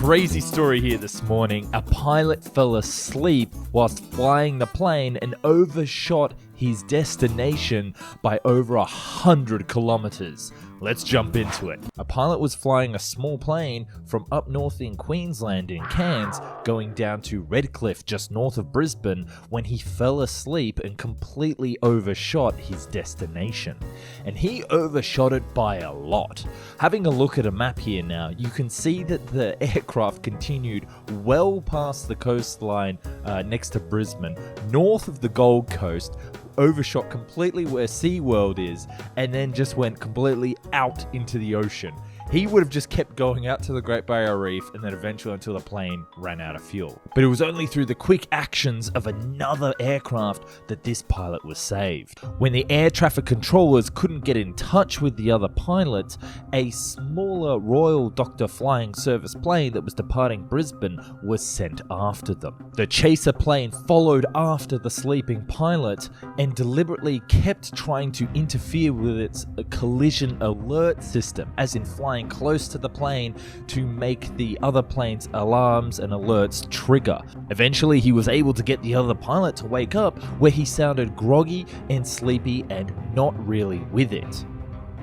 Crazy story here this morning. A pilot fell asleep whilst flying the plane and overshot his destination by over 100 kilometers. Let's jump into it. A pilot was flying a small plane from up north in Queensland in Cairns, going down to Redcliffe just north of Brisbane, when he fell asleep and completely overshot his destination. And he overshot it by a lot. Having a look at a map here now, you can see that the aircraft continued well past the coastline next to Brisbane, north of the Gold Coast, overshot completely where SeaWorld is, and then just went completely out into the ocean. He would have just kept going out to the Great Barrier Reef and then eventually until the plane ran out of fuel. But it was only through the quick actions of another aircraft that this pilot was saved. When the air traffic controllers couldn't get in touch with the other pilots, a smaller Royal Doctor Flying Service plane that was departing Brisbane was sent after them. The chaser plane followed after the sleeping pilot and deliberately kept trying to interfere with its collision alert system, as in flying close to the plane to make the other plane's alarms and alerts trigger. Eventually, he was able to get the other pilot to wake up, where he sounded groggy and sleepy and not really with it.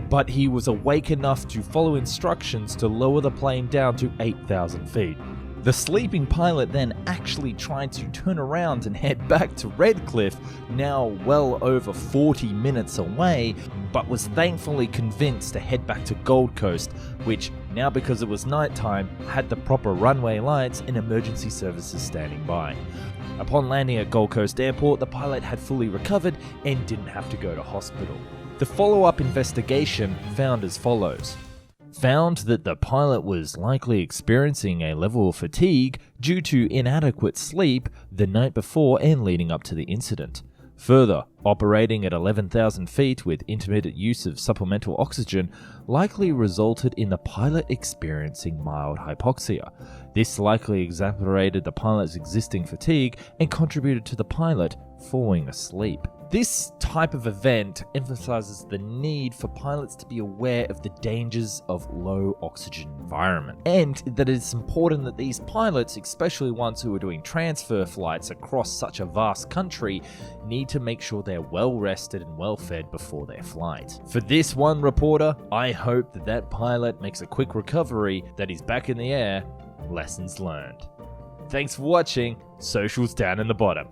But he was awake enough to follow instructions to lower the plane down to 8,000 feet. The sleeping pilot then actually tried to turn around and head back to Redcliffe, now well over 40 minutes away, but was thankfully convinced to head back to Gold Coast, which, now because it was nighttime, had the proper runway lights and emergency services standing by. Upon landing at Gold Coast Airport, the pilot had fully recovered and didn't have to go to hospital. The follow-up investigation found as follows. Found that the pilot was likely experiencing a level of fatigue due to inadequate sleep the night before and leading up to the incident. Further, operating at 11,000 feet with intermittent use of supplemental oxygen likely resulted in the pilot experiencing mild hypoxia. This likely exacerbated the pilot's existing fatigue and contributed to the pilot falling asleep. This type of event emphasizes the need for pilots to be aware of the dangers of low oxygen environment, and that it's important that these pilots, especially ones who are doing transfer flights across such a vast country, need to make sure they're well rested and well fed before their flight. For this one reporter, I hope that that pilot makes a quick recovery, that he's back in the air. Lessons learned. Thanks for watching. Socials down in the bottom.